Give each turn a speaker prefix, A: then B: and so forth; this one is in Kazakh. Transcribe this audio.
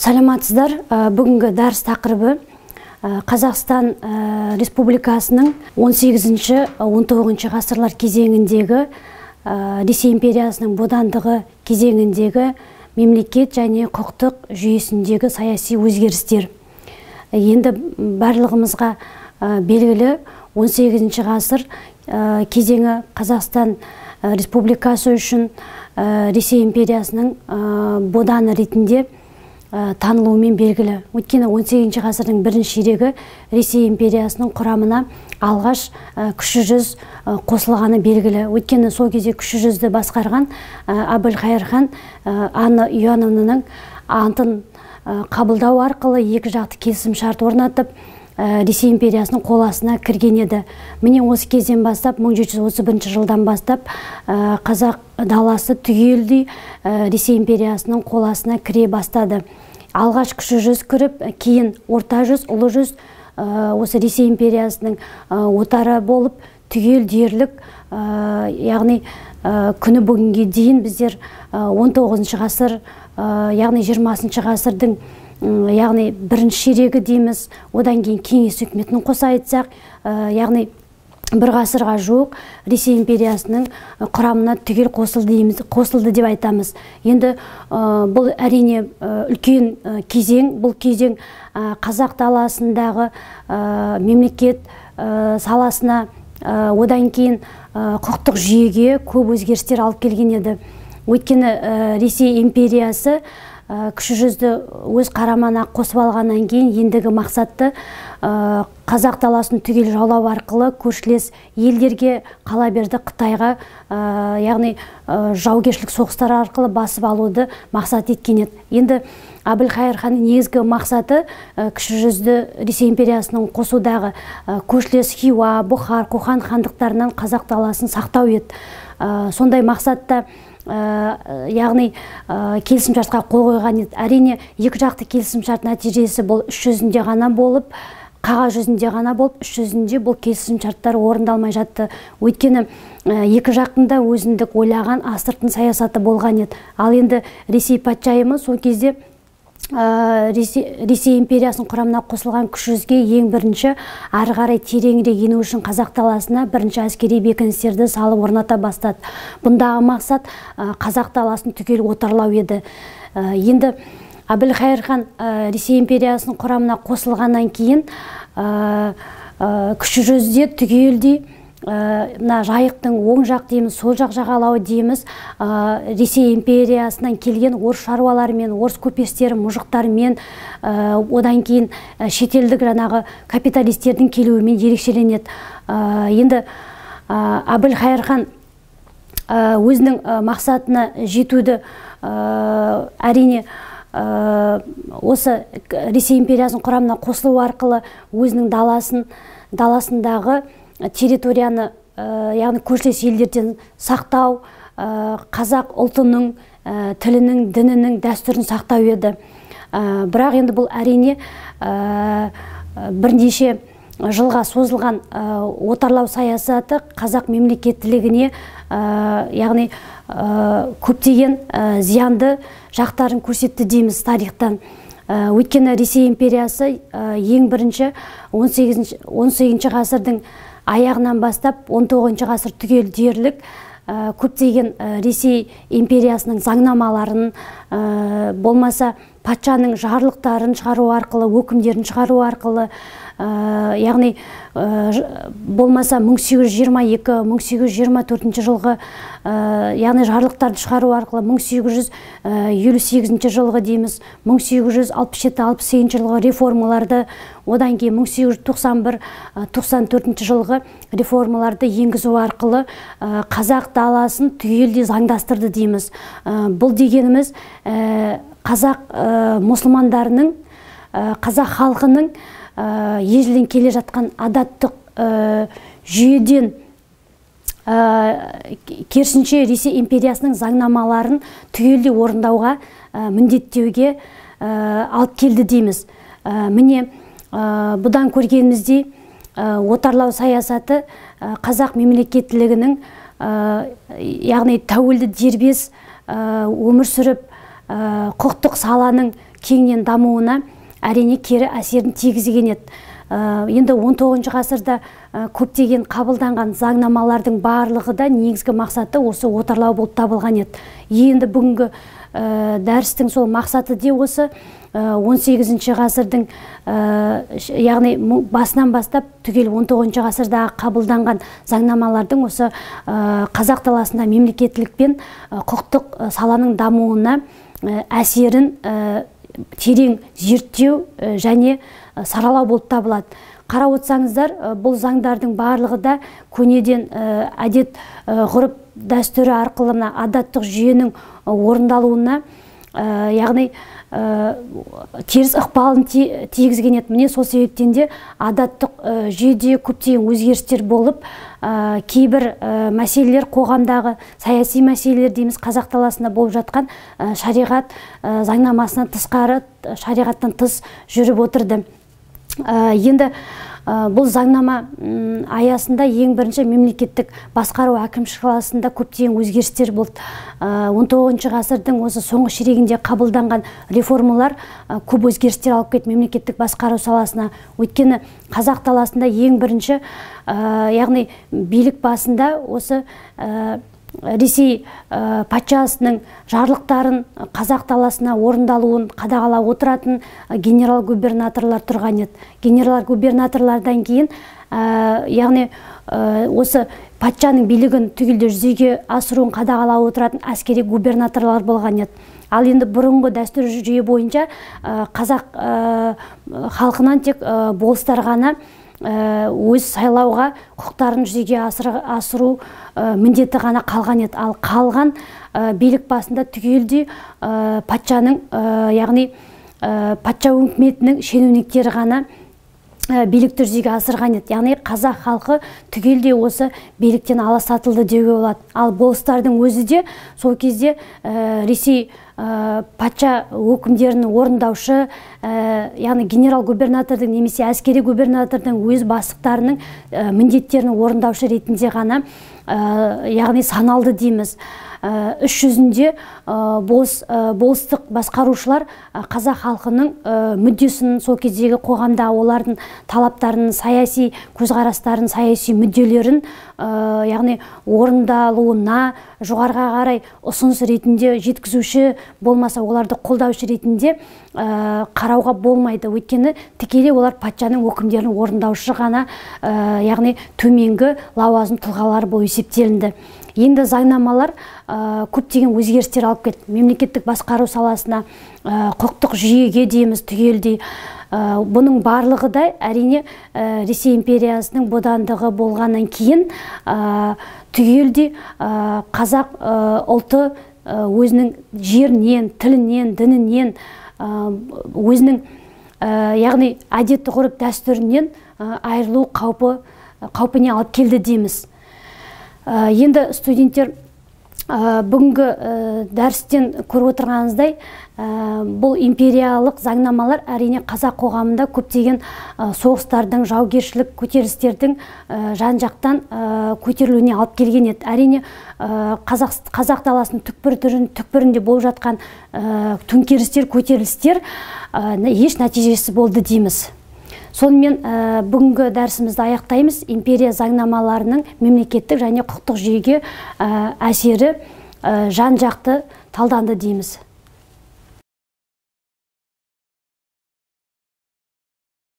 A: Саламатсыздар. Бүгінгі дәріс тақырыбы Қазақстан Республикасының 18-19 ғасырлар кезеңіндегі Ресей империясының бодандығы кезеңіндегі мемлекет және құқықтық жүйесіндегі саяси өзгерістер. Енді барлығымызға белгілі 18 ғасыр кезеңі Қазақстан Республикасы үшін Ресей империясының боданы ретінде танылуымен белгілі. Өйткені 18 ғасырдың бірінші ширегі Ресей империясының құрамына алғаш кіші жүз қосылғаны белгілі. Өйткені сол кезде кіші жүзді басқарған Әбілқайыр хан Анна Иоанновнаның антын қабылдау арқылы екі жақты келісім шарт орнатып Ресей империясының қол астына кірген еді. Міне осы кезден бастап 1731 жылдан бастап қазақ даласы түгелдей Ресей империясының қол астына кіре бастады. Алғаш кіші жүз кіріп, кейін орта жүз, ұлы жүз осы Ресей империясының отары болып түгел дерлік, яғни күні бүгінге дейін біздер 19 ғасыр, яғни 20 ғасырдың яғни бірінші ширегі дейміз, одан кейін кеңес үкіметінің қоса айтсақ, яғни бір ғасырға жуық Ресей империясының құрамына түгел қосылды деп айтамыз. Енді бұл әрине үлкен кезең, бұл кезең қазақ даласындағы мемлекет саласына, одан кейін құқықтық жүйеге көп өзгерістер алып келген еді. Өйткені Ресей империясы кіші жүзді өз қарамана қосып алғаннан кейін ендігі мақсатты қазақ даласын түгел жаулау арқылы көршілес елдерге, қала берді Қытайға, яғни жаугершілік соғыстар арқылы басып алуды мақсат еткен еді. Енді Әбілқайыр ханның негізгі мақсаты кіші жүзді Ресей империясының қосудағы көршілес Хиуа, Бұхар, Қоқан хандықтарынан қазақ даласын сақтау еді. Сондай мақсатта яғни келісім шартқа қол қойған еді. Әрине екі жақты келісім шарт нәтижесі бұл іс жүзінде ғана болып, қағаз жүзінде ғана болып, іс жүзінде бұл келісім шарттар орындалмай жатты. Өйткені екі жақтың да өзіндік ойлаған астыртын саясаты болған еді. Ал енді Ресей патшайымы сол кезде Ресей империясының құрамына қосылған кіші жүзге ең бірінші ары қарай тереңірек ену үшін қазақ даласына бірінші әскери бекіністерді салып орната бастады. Бұндағы мақсат қазақ даласын түгел отарлау еді. Енді Әбілқайыр хан Ресей империясының құрамына қосылғаннан кейін кіші жүзде түгелдей мына жайықтың оң жақ дейміз, сол жақ жағалауы дейміз, Ресей империясынан келген орыс шаруаларымен, орыс көпестері, мұжықтарымен, одан кейін шетелдік жаңағы капиталистердің келуімен ерекшеленеді. Енді Әбілқайыр хан өзінің мақсатына жетуді әрине осы Ресей империясының құрамына қосылу арқылы өзінің даласындағы территорияны, яғни көршілес елдерден сақтау, қазақ ұлтының, тілінің, дінінің, дәстүрін сақтау еді. Бірақ енді бұл әрине бірнеше жылға созылған отарлау саясаты қазақ мемлекеттілігіне, яғни көптеген зиянды жақтарын көрсетті дейміз тарихтан. Өйткені Ресей империясы ең бірінші 18 ғасырдың аяғынан бастап 19 ғасыр түгел дерлік көптеген Ресей империясының заңнамаларын, болмаса патшаның жарлықтарын шығару арқылы, өкімдерін шығару арқылы, яғни болмаса 1822-1824 жылғы яғни жарлықтарды шығару арқылы 1858 жылғы дейміз, 1867-68 жылғы реформаларды, одан кейін 1891-94 жылғы реформаларды енгізу арқылы қазақ даласын түгелдей заңдастырды дейміз. Бұл дегеніміз қазақ мұсылмандарының, қазақ халқының ежелден келе жатқан адаттық жүйеден керісінше Ресей империясының заңнамаларын түгелдей орындауға міндеттеуге алып келді дейміз. Міне бұдан көргеніміздей отарлау саясаты қазақ мемлекеттілігінің, яғни тәуелді дербес өмір сүріп, құқықтық саланың кеңінен дамуына әрине кері әсерін тигізген еді. Енді 19 ғасырда көптеген қабылданған заңнамалардың барлығы да негізгі мақсаты осы отарлау болып табылған еді. Енді бүгінгі дәрістің сол мақсаты де осы 18 ғасырдың, яғни басынан бастап түгел 19 ғасырдағы қабылданған заңнамалардың осы қазақ даласында мемлекеттілік пен құқықтық саланың дамуына әсерін терең зерттеу және саралау болып табылады. Қарап отырсаңыздар, бұл заңдардың барлығы да көнеден әдет ғұрып дәстүрі арқылы адаттық жүйенің орындалуына, яғни теріс ықпалын тигізген еді. Міне сол себептен де адаттық жүйеде көптеген өзгерістер болып, кейбір мәселелер, қоғамдағы саяси мәселелер дейміз, қазақ даласында болып жатқан шариғат заңнамасынан тысқары, шариғаттан тыс жүріп отырды. Енді бұл заңнама аясында ең бірінші мемлекеттік басқару әкімшілік саласында көптеген өзгерістер болды. 19 ғасырдың осы соңғы ширегінде қабылданған реформалар көп өзгерістер алып кетті мемлекеттік басқару саласына. Өйткені қазақ даласында ең бірінші, яғни билік басында осы Ресей патшасының жарлықтарын қазақ даласына орындалуын қадағалап отыратын генерал-губернаторлар тұрған еді. Генерал-губернаторлардан кейін, яғни осы патшаның билігін түгелде жүзеге асыруын қадағалап отыратын әскери губернаторлар болған еді. Ал енді бұрынғы дәстүр жүйе бойынша қазақ халқынан тек болыстар ғана өз сайлауға құқықтарын жүзеге асыру міндеті ғана қалған еді. Ал қалған билік басында түгелдей патшаның, яғни патша өкіметінің шенеуніктері ғана билікті жүзеге асырған еді. Яғни қазақ халқы түгелдей осы биліктен аласатылды деуге болады. Ал болыстардың өзі де сол кезде Ресей патша өкімдерін орындаушы, яғни генерал-губернатордың немесе әскери губернатордың өз бастықтарының міндеттерін орындаушы ретінде ғана, яғни саналды дейміз. Іс жүзінде болыстық басқарушылар қазақ халқының мүддесін, сол кездегі қоғамда олардың талаптарын, саяси көзқарастарын, саяси мүдделерін, яғни орындалуына жоғарыға қарай ұсыныс ретінде жеткізуші болмаса, оларды қолдаушы ретінде қарауға болмайды. Өйткені тікелей олар патшаның өкімдерін орындаушы ғана, яғни төменгі лауазым тұлғалар болып есептелінді. Енді заңнамалар көптеген өзгерістер алып кетті. Мемлекеттік басқару саласына, құқықтық жүйеге дейміз түгелдей. Бұның барлығы да әрине Ресей империясының бодандығы болғаннан кейін түгелдей қазақ ұлты өзінің жерінен, тілінен, дінінен, өзінің, яғни әдетті ғұрып дәстүрінен айырылу қаупіне алып келді дейміз. Енді студенттер бүгінгі дәрістен көріп отырғаныңыздай, бұл империялық заңнамалар әрине қазақ қоғамында көптеген соғыстардың, жаугершілік көтерілістердің жан-жақтан көтерілуіне алып келген еді. Әрине қазақ даласының түкпірінде болып жатқан төңкерістер, көтерілістер еш нәтижесі болды дейміз. Сонымен бүгінгі дәрісімізді аяқтаймыз. Империя заңнамаларының мемлекеттік және құқықтық жүйеге әсері жан-жақты талданды дейміз.